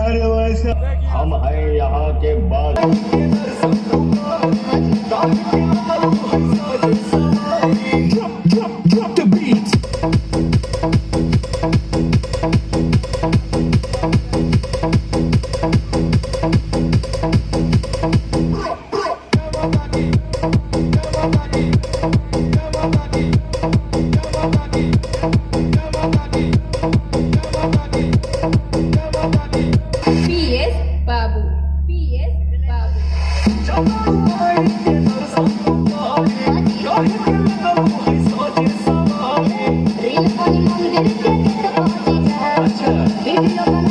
अरे वैसे हम हैं यहाँ के बाद drop the beat PS Babu. PS Babu. Real money, money,